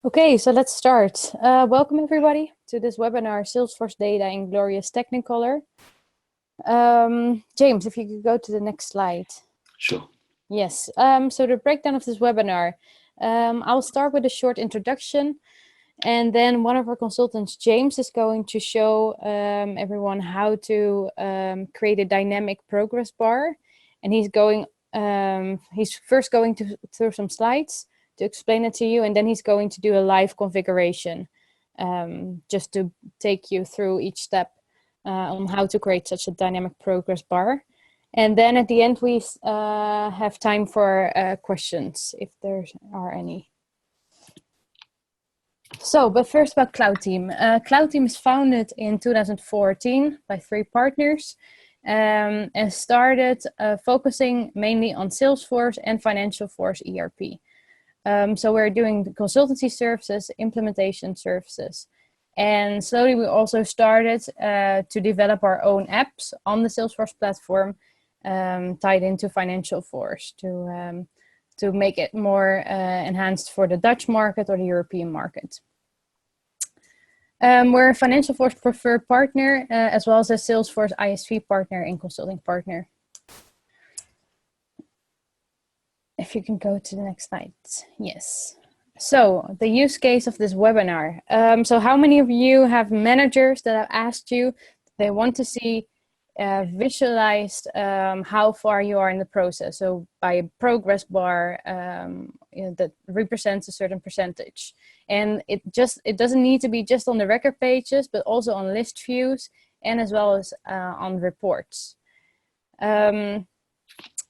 Okay, so let's start. Welcome everybody to this webinar, Salesforce Data in Glorious Technicolour. James, if you could go to the next slide. Sure. Yes, so the breakdown of this webinar, I'll start with a short introduction, and then one of our consultants, James, is going to show everyone how to create a dynamic progress bar. And he's first going to through some slides to explain it to you, and then he's going to do a live configuration just to take you through each step on how to create such a dynamic progress bar. And then at the end we have time for questions if there are any. So, but first about Cloudteam. Cloudteam is founded in 2014 by 3 partners and started focusing mainly on Salesforce and Financial Force ERP. So we're doing the consultancy services, implementation services. And slowly we also started to develop our own apps on the Salesforce platform tied into Financial Force to make it more enhanced for the Dutch market or the European market. We're a Financial Force preferred partner as well as a Salesforce ISV partner and consulting partner. If you can go to the next slide. Yes. So the use case of this webinar. So how many of you have managers that have asked you they want to see visualized how far you are in the process? So by a progress bar that represents a certain percentage. And it doesn't need to be just on the record pages, but also on list views and as well as on reports.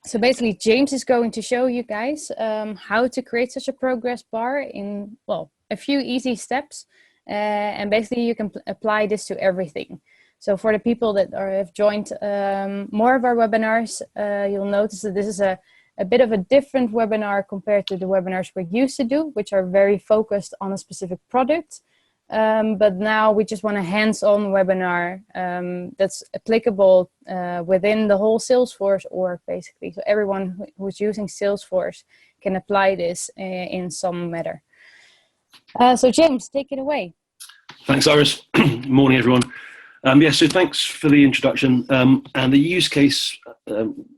So basically, James is going to show you guys how to create such a progress bar in, well, a few easy steps. And basically, you can apply this to everything. So for the people that have joined more of our webinars, you'll notice that this is a bit of a different webinar compared to the webinars we're used to do, which are very focused on a specific product. But now we just want a hands-on webinar that's applicable within the whole Salesforce org, basically. So everyone who's using Salesforce can apply this in some matter. So James, take it away. Thanks, Iris. Morning, everyone. So thanks for the introduction. And the use case,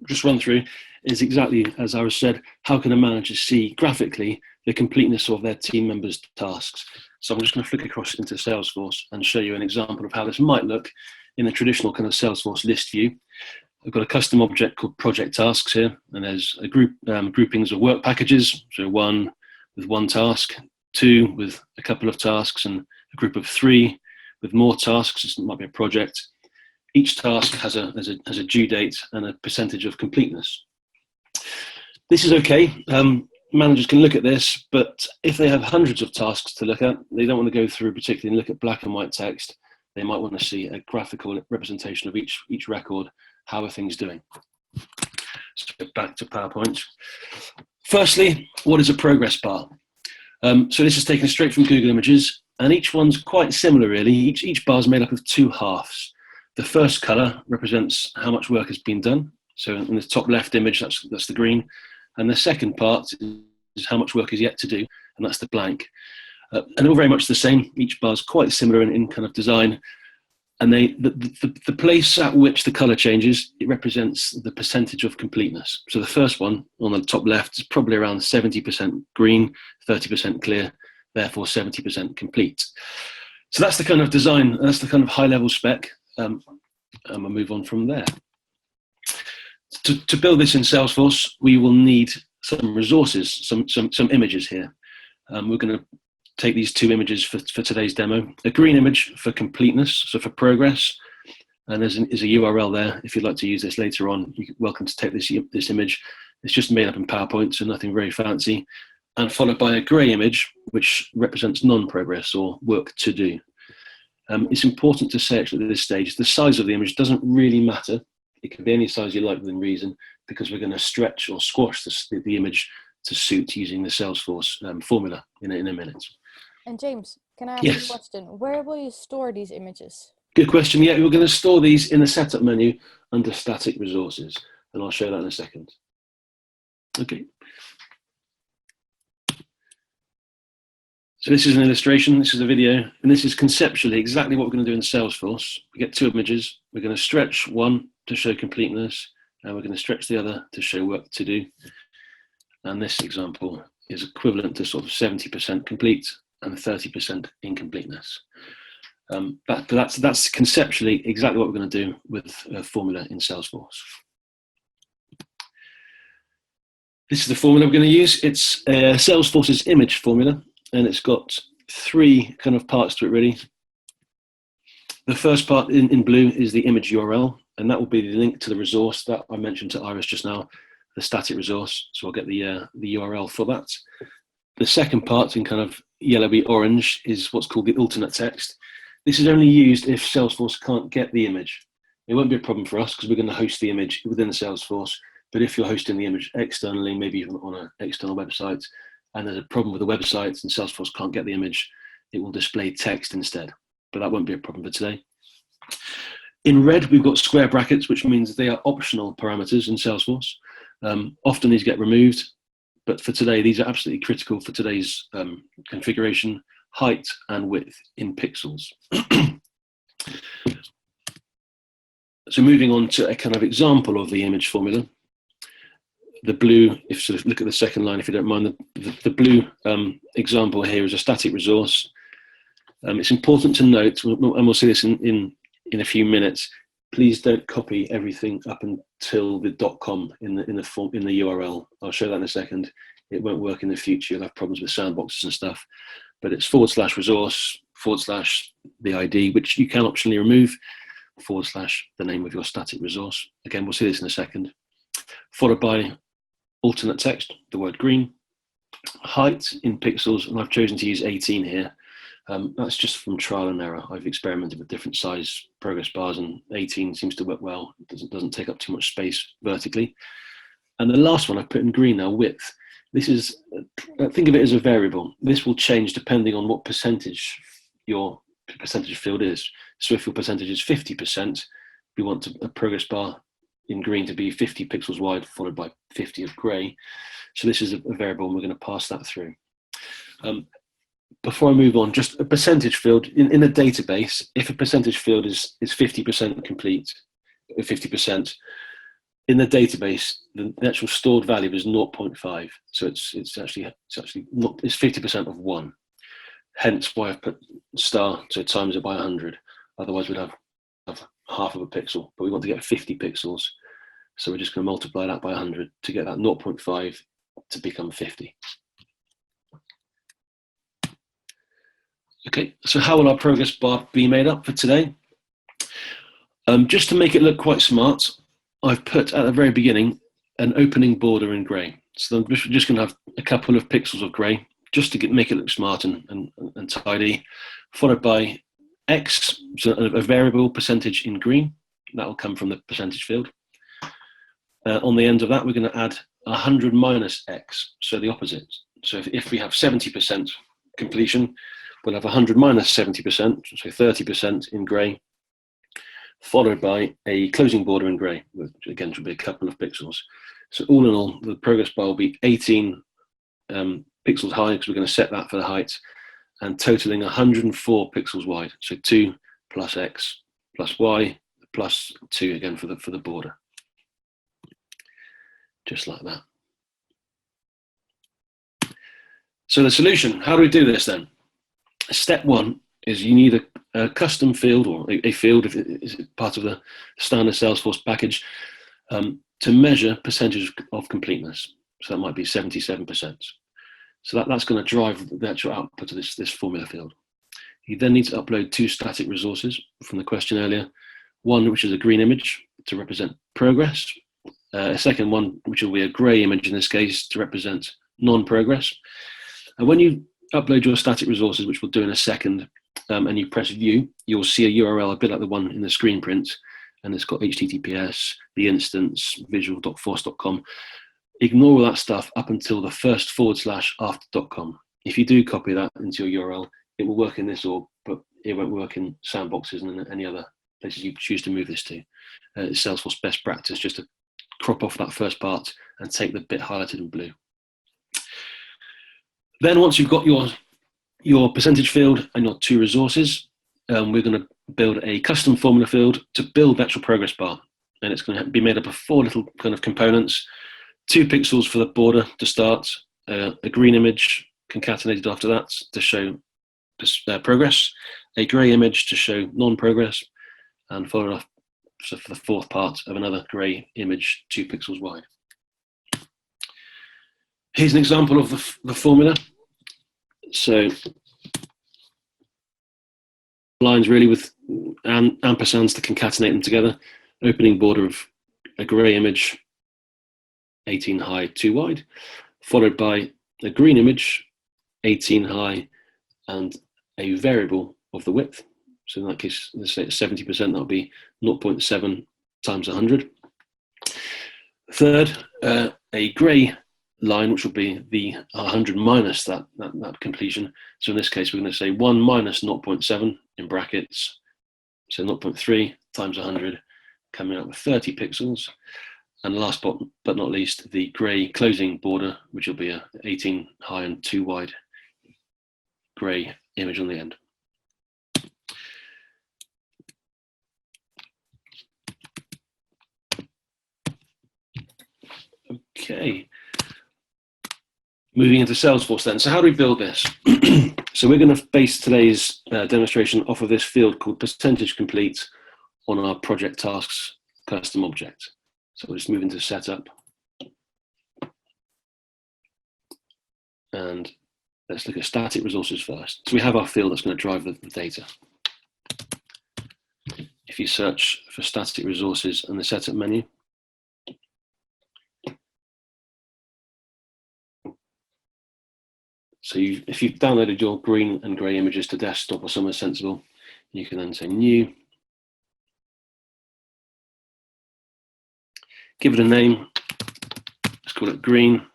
just run through, is exactly as Iris said. How can a manager see graphically the completeness of their team members' tasks? So I'm just going to flick across into Salesforce and show you an example of how this might look in the traditional kind of Salesforce list view. I've got a custom object called project tasks here, and there's a groupings of work packages. So 1 with 1 task, 2 with a couple of tasks, and a group of 3 with more tasks. This might be a project. Each task has a due date and a percentage of completeness. This is okay. Managers can look at this, but if they have hundreds of tasks to look at, they don't want to go through particularly and look at black and white text. They might want to see a graphical representation of each record. How are things doing? So back to PowerPoint. Firstly, what is a progress bar? So this is taken straight from Google Images, and each one's quite similar really. Each bar is made up of 2 halves. The first color represents how much work has been done. So in the top left image, that's the green. And the second part is how much work is yet to do, and that's the blank. And all very much the same. Each bar is quite similar in kind of design. And the place at which the color changes, it represents the percentage of completeness. So the first one on the top left is probably around 70% green, 30% clear, therefore 70% complete. So that's the kind of design, that's the kind of high level spec. And we'll move on from there. To build this in Salesforce, we will need some resources, some images here. We're going to take these 2 images for today's demo. A green image for completeness, so for progress, and there's a URL there. If you'd like to use this later on, you're welcome to take this image. It's just made up in PowerPoint, so nothing very fancy, and followed by a grey image, which represents non-progress or work to do. It's important to say actually at this stage, the size of the image doesn't really matter. It can be any size you like within reason, because we're going to stretch or squash the image to suit using the Salesforce formula in a minute. And James, can I ask a question? Where will you store these images? Good question. Yeah, we're going to store these in the setup menu under static resources, and I'll show that in a second. Okay. So this is an illustration, this is a video, and this is conceptually exactly what we're going to do in Salesforce. We get two images. We're going to stretch one to show completeness, and we're going to stretch the other to show work to do. And this example is equivalent to sort of 70% complete and 30% incompleteness. But that's conceptually exactly what we're going to do with a formula in Salesforce. This is the formula we're going to use. It's Salesforce's image formula, and it's got three kind of parts to it, really. The first part in blue is the image URL, and that will be the link to the resource that I mentioned to Iris just now, the static resource. So I'll get the URL for that. The second part in kind of yellowy orange is what's called the alternate text. This is only used if Salesforce can't get the image. It won't be a problem for us because we're going to host the image within the Salesforce. But if you're hosting the image externally, maybe even on an external website, and there's a problem with the website and Salesforce can't get the image, it will display text instead. But that won't be a problem for today. In red, we've got square brackets, which means they are optional parameters in Salesforce. Often these get removed, but for today, these are absolutely critical for today's configuration, height and width in pixels. So moving on to a kind of example of the image formula. The blue, if you look at the second line, if you don't mind, the blue example here is a static resource. It's important to note, and we'll see this in a few minutes, please don't copy everything up until the .com in the URL. I'll show that in a second. It won't work in the future. You'll have problems with sandboxes and stuff. But it's /resource / the ID, which you can optionally remove, / the name of your static resource. Again, we'll see this in a second. Followed by alternate text, the word green, height in pixels, and I've chosen to use 18 here. That's just from trial and error. I've experimented with different size progress bars, and 18 seems to work well. It doesn't take up too much space vertically. And the last one I've put in green now, width. This is, think of it as a variable. This will change depending on what percentage your percentage field is. So if your percentage is 50%, we want a progress bar in green to be 50 pixels wide, followed by 50 of gray. So this is a variable, and we're going to pass that through. Before I move on, just a percentage field in a database. If a percentage field is 50% complete, 50%, in the database, the actual stored value is 0.5. So it's actually not, it's 50% of 1. Hence why I've put star, so times it by 100. Otherwise we'd have half of a pixel, but we want to get 50 pixels. So we're just going to multiply that by 100 to get that 0.5 to become 50. Okay, so how will our progress bar be made up for today? Just to make it look quite smart, I've put at the very beginning an opening border in grey. So I'm just going to have a couple of pixels of grey just to make it look smart and tidy, followed by X, so a variable percentage in green. That will come from the percentage field. On the end of that, we're going to add 100 minus X, so the opposite. So if we have 70% completion, we'll have 100 minus 70%, so 30% in grey, followed by a closing border in grey, which again should be a couple of pixels. So all in all, the progress bar will be 18 pixels high, because we're going to set that for the height, and totaling 104 pixels wide. So 2 plus X plus Y plus 2 again for the border. Just like that. So the solution, how do we do this then? Step one is you need a custom field, or a field if it is part of the standard Salesforce package, to measure percentage of completeness. So that might be 77%. So that's going to drive the actual output of this formula field. You then need to upload 2 static resources from the question earlier. One, which is a green image to represent progress. A second one, which will be a grey image in this case, to represent non-progress. And when you upload your static resources, which we'll do in a second, and you press view, you'll see a URL a bit like the one in the screen print, and it's got HTTPS, the instance, visual.force.com. Ignore all that stuff up until the first / after.com. If you do copy that into your URL, it will work in this org, but it won't work in sandboxes and any other places you choose to move this to. It's Salesforce best practice just to crop off that first part and take the bit highlighted in blue. Then once you've got your your percentage field and your two resources. We're going to build a custom formula field to build the actual progress bar. And it's going to be made up of 4 little kind of components: 2 pixels for the border to start, a green image concatenated after that to show progress, a grey image to show non-progress, and followed off for the 4th part of another grey image 2 pixels wide. Here's an example of the formula. So lines really with ampersands to concatenate them together. Opening border of a grey image 18 high 2 wide, followed by a green image 18 high and a variable of the width. So in that case, let's say it's 70%, that'll be 0.7 times 100. Third, a grey line, which will be the 100 minus that completion. So in this case, we're going to say 1 minus 0.7 in brackets, so 0.3 times 100, coming out with 30 pixels. And last but not least, the grey closing border, which will be a 18 high and 2 wide grey image on the end. Okay, moving into Salesforce then. So how do we build this? So we're going to base today's demonstration off of this field called percentage complete on our project tasks custom object. So we'll just move into setup. And let's look at static resources first. So we have our field that's going to drive the data. If you search for static resources in the setup menu, so if you've downloaded your green and grey images to desktop or somewhere sensible, you can then say new, give it a name, let's call it green.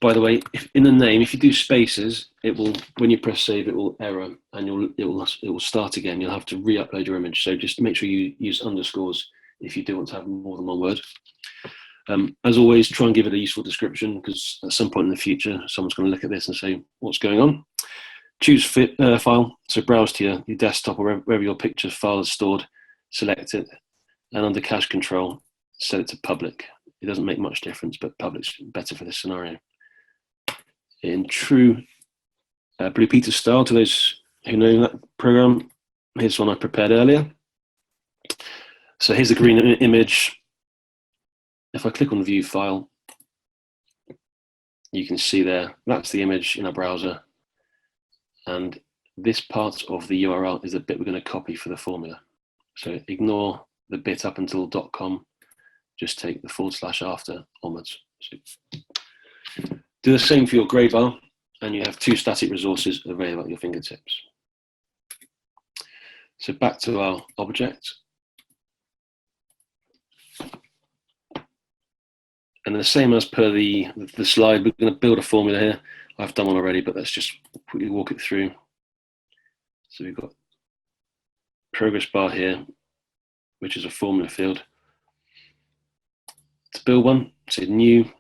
By the way, if in the name, if you do spaces, it will, when you press save, it will error and it will start again. You'll have to re-upload your image. So just make sure you use underscores if you do want to have more than one word. As always, try and give it a useful description, because at some point in the future, someone's going to look at this and say, what's going on? Choose file, so browse to your desktop or wherever your picture file is stored, select it, and under cache control, set it to public. It doesn't make much difference, but public's better for this scenario. In true Blue Peter style, to those who know that program, here's one I prepared earlier. So here's the green image. If I click on the view file, you can see there, that's the image in our browser. And this part of the URL is the bit we're going to copy for the formula. So ignore the bit up until .com, just take the / after onwards. So do the same for your grey bar, and you have 2 static resources available at your fingertips. So back to our object. And the same as per the slide, we're going to build a formula here. I've done one already, but let's just quickly walk it through. So we've got progress bar here, which is a formula field. To build one, say new,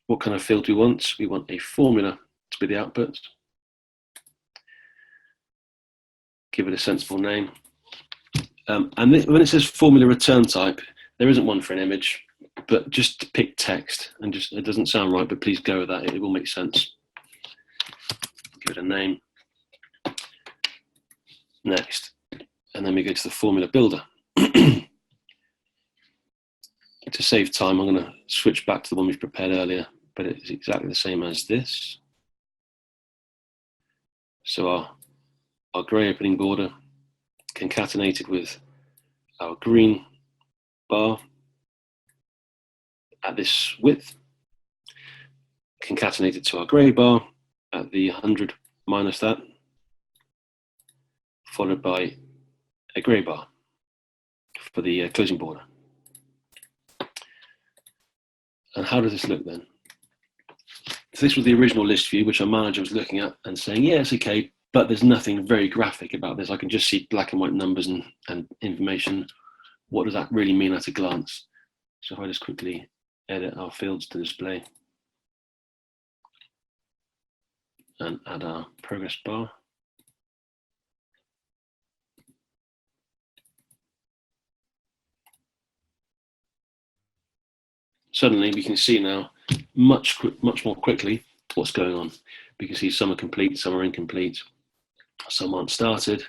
what kind of field do we want? We want a formula to be the output. Give it a sensible name. And when it says formula return type, there isn't one for an image, but just pick text, and just, it doesn't sound right, but please go with that, it will make sense. Give it a name. Next, and then we go to the formula builder. To save time, I'm going to switch back to the one we've prepared earlier, but it's exactly the same as this. So our grey opening border concatenated with our green bar at this width, concatenated to our grey bar at the 100 minus that, followed by a grey bar for the closing border. And how does this look then? So this was the original list view, which our manager was looking at and saying, yeah, it's okay, but there's nothing very graphic about this. I can just see black and white numbers and information. What does that really mean at a glance? So if I just quickly edit our fields to display. and add our progress bar. Suddenly we can see now much more quickly what's going on. We can see some are complete, some are incomplete, some aren't started.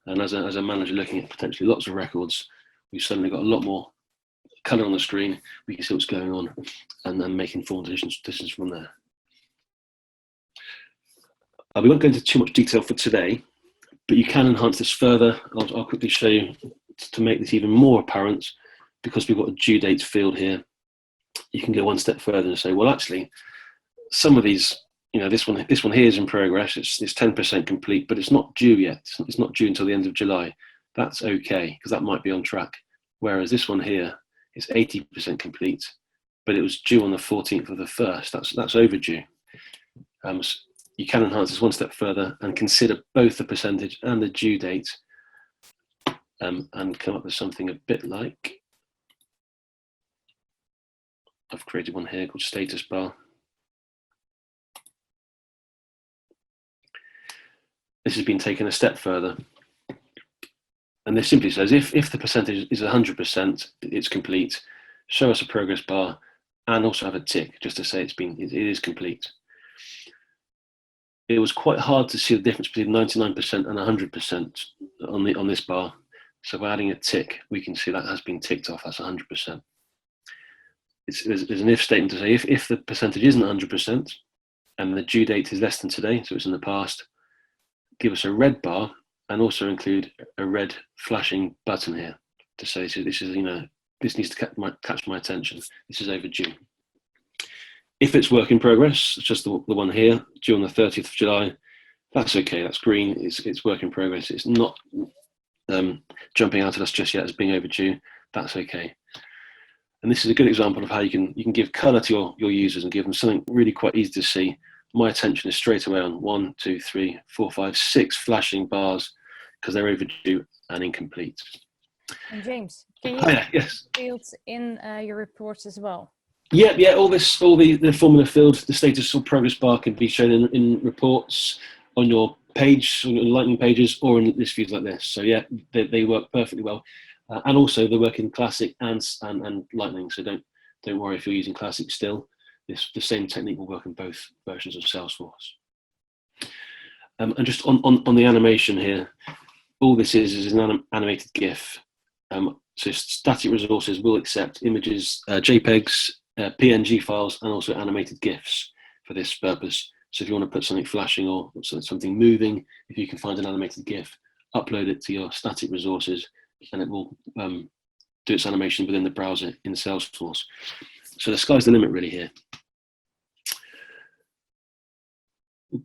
And as a manager looking at potentially lots of records, we've suddenly got a lot more colour on the screen. We can see what's going on and then make informed decisions from there. We won't go into too much detail for today, but you can enhance this further. I'll quickly show you to make this even more apparent. Because we've got a due date field here, you can go one step further and say, well, actually, some of these, this one here is in progress. It's 10% complete, but it's not due yet. It's not due until the end of July. That's okay, because that might be on track. Whereas this one here is 80% complete, but it was due on the 14th of the 1st. That's overdue. So you can enhance this one step further and consider both the percentage and the due date, and come up with something a bit like, I've created one here called status bar. This has been taken a step further. And this simply says, if the percentage is 100%, it's complete, show us a progress bar and also have a tick just to say it is complete. It was quite hard to see the difference between 99% and 100% on this bar. So by adding a tick, we can see that has been ticked off, that's 100%. There's an if statement to say if the percentage isn't 100% and the due date is less than today, so it's in the past, give us a red bar and also include a red flashing button here to say, so this is, this needs to catch my attention. This is overdue. If it's work in progress, it's just the one here, due on the 30th of July, that's okay, that's green, it's work in progress. It's not jumping out at us just yet as being overdue, that's okay. And this is a good example of how you can give colour to your users and give them something really quite easy to see. My attention is straight away on 1, 2, 3, 4, 5, 6 flashing bars because they're overdue and incomplete. And James, can you yes. fields in your reports as well? Yeah. All the formula field, the status or progress bar can be shown in reports on your page, on your Lightning pages, or in list views like this. So yeah, they work perfectly well. And also they work in Classic and Lightning, so don't worry if you're using Classic still. The same technique will work in both versions of Salesforce. And just on the animation here, all this is an animated GIF. So static resources will accept images, JPEGs, PNG files, and also animated GIFs for this purpose. So if you want to put something flashing or something moving, if you can find an animated GIF, upload it to your static resources, and it will do its animation within the browser in Salesforce. So the sky's the limit really here.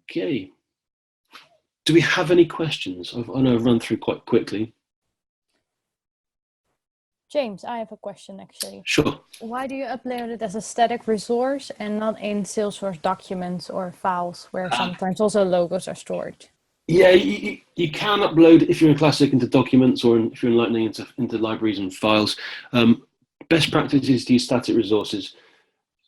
Okay. Do we have any questions? I know I've run through quite quickly. James, I have a question actually. Sure. Why do you upload it as a static resource and not in Salesforce documents or files where sometimes also logos are stored? Yeah, you can upload, if you're in Classic, into documents, or if you're in Lightning, into libraries and files. Best practice is to use static resources.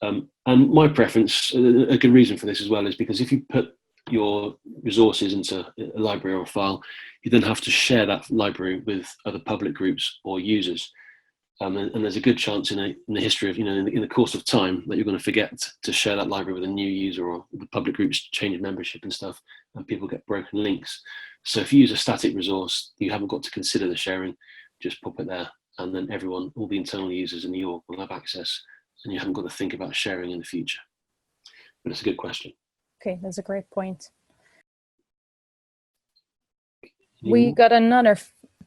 And my preference, a good reason for this as well, is because if you put your resources into a library or a file, you then have to share that library with other public groups or users. And there's a good chance in the history of, in the course of time, that you're going to forget to share that library with a new user, or the public groups change membership and stuff, and people get broken links. So if you use a static resource, you haven't got to consider the sharing, just pop it there, and then everyone, all the internal users in the org will have access, and you haven't got to think about sharing in the future. But it's a good question. Okay, that's a great point. We got another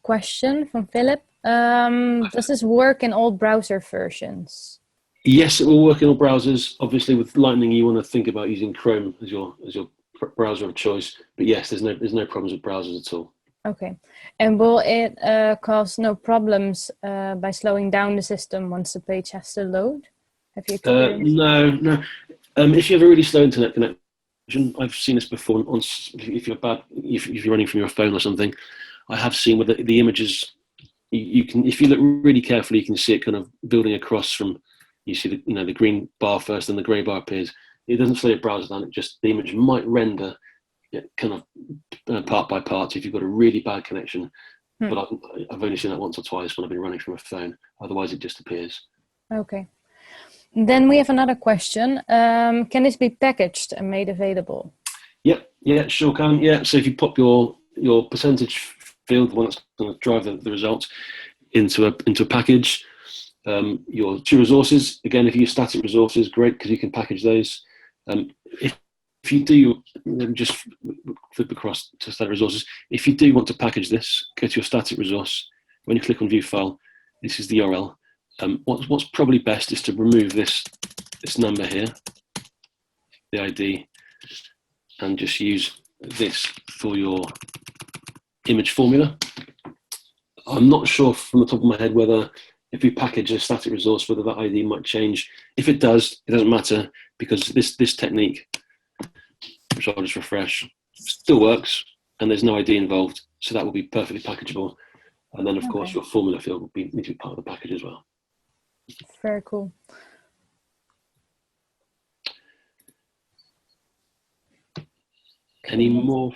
question from Philip. Does this work in all browser versions? Yes, it will work in all browsers. Obviously, with Lightning, you want to think about using Chrome as your browser of choice. But yes, there's no problems with browsers at all. Okay. And will it cause no problems by slowing down the system once the page has to load? Have you experienced? No. If you have a really slow internet connection, I've seen this before. If you're running from your phone or something, I have seen with the images. You can, if you look really carefully, you can see it kind of building across from. You see the green bar first, and the grey bar appears. It doesn't slow your browser down. It just, the image might render kind of part by part if you've got a really bad connection. But I've only seen that once or twice when I've been running from a phone. Otherwise, it just appears. Okay. Then we have another question. Can this be packaged and made available? Yeah, sure can. Yeah, so if you pop your percentage field, the one that's going to drive the results, into a package, your two resources, again, if you use static resources, great, because you can package those. If you do, just flip across to static resources. If you do want to package this, go to your static resource. When you click on view file, this is the URL. What's probably best is to remove this number here, the ID, and just use this for your image formula. I'm not sure from the top of my head whether if we package a static resource, whether that ID might change. If it does, it doesn't matter, because this technique, which I'll just refresh, still works, and there's no ID involved, so that will be perfectly packageable. And then, of course, your formula field will need to be part of the package as well. Very cool. Any more?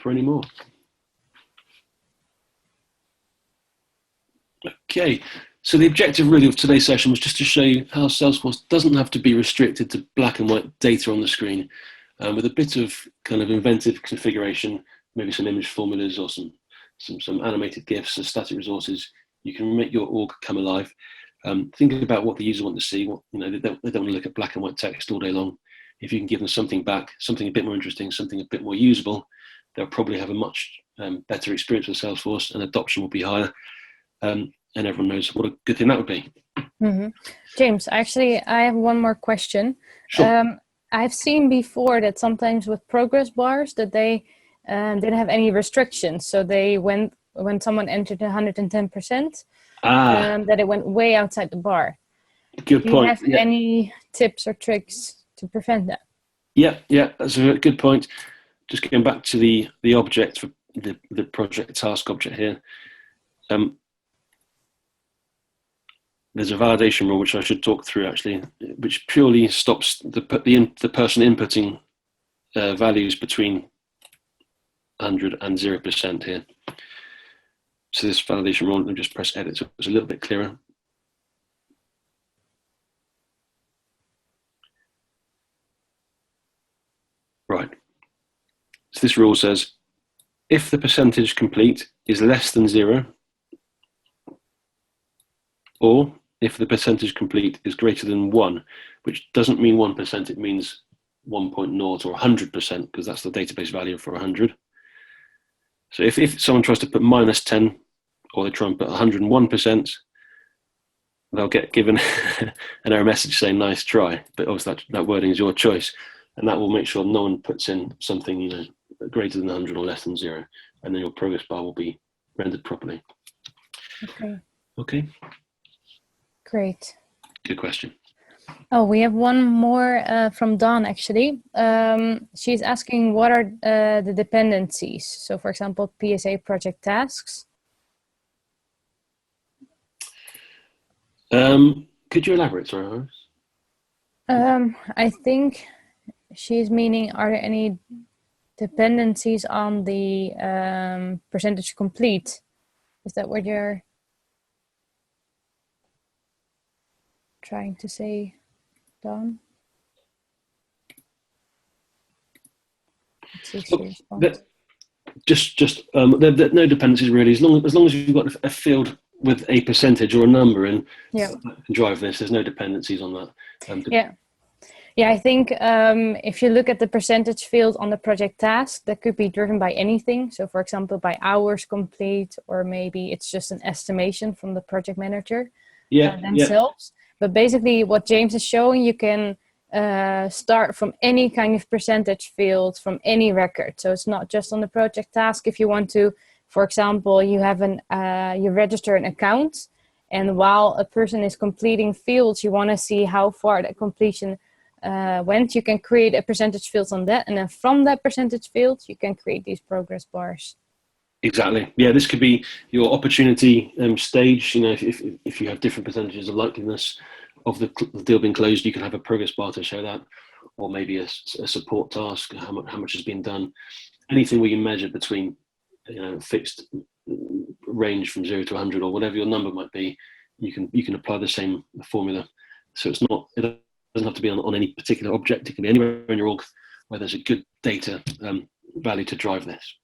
Okay, so the objective really of today's session was just to show you how Salesforce doesn't have to be restricted to black and white data on the screen. With a bit of kind of inventive configuration, maybe some image formulas or some animated GIFs and static resources, you can make your org come alive. Think about what the user wants to see. They don't want to look at black and white text all day long. If you can give them something back, something a bit more interesting, something a bit more usable, they'll probably have a much better experience with Salesforce, and adoption will be higher. And everyone knows what a good thing that would be. Mm-hmm. James, actually, I have one more question. Sure. I've seen before that sometimes with progress bars that they didn't have any restrictions. So when someone entered 110%, that it went way outside the bar. Good point. Do you have any tips or tricks to prevent that? Yeah, that's a good point. Just going back to the object, for the project task object here. There's a validation rule which I should talk through actually, which purely stops the person inputting values between 100 and 0% here. So this validation rule, let me just press edit so it's a little bit clearer. Right. So this rule says, if the percentage complete is less than 0, or if the percentage complete is greater than 1, which doesn't mean 1%, it means 1.0 or 100%, because that's the database value for 100. So if someone tries to put -10, or they try and put 101%, they'll get given an error message saying nice try, but obviously that wording is your choice, and that will make sure no one puts in something greater than 100 or less than 0, and then your progress bar will be rendered properly. Okay. Great. Good question. Oh, we have one more from Dawn, actually. She's asking, what are the dependencies? So, for example, PSA project tasks. Could you elaborate, sorry, Iris? I think she's meaning, are there any dependencies on the percentage complete? Is that what you're trying to say, Don? Just there no dependencies really. As long as you've got a field with a percentage or a number in, that can drive this. There's no dependencies on that. Yeah, I think if you look at the percentage field on the project task, that could be driven by anything. So, for example, by hours complete, or maybe it's just an estimation from the project manager themselves. But basically, what James is showing, you can start from any kind of percentage field from any record. So it's not just on the project task. If you want to, for example, you have you register an account, and while a person is completing fields, you want to see how far that completion went. You can create a percentage field on that, and then from that percentage field, you can create these progress bars. Exactly. Yeah, this could be your opportunity stage. If you have different percentages of likeliness of the deal being closed, you can have a progress bar to show that. or maybe a support task, how much has been done. Anything where you measure between, fixed range from 0 to 100 or whatever your number might be, you can apply the same formula. So it doesn't have to be on any particular object. It can be anywhere in your org where there's a good data value to drive this.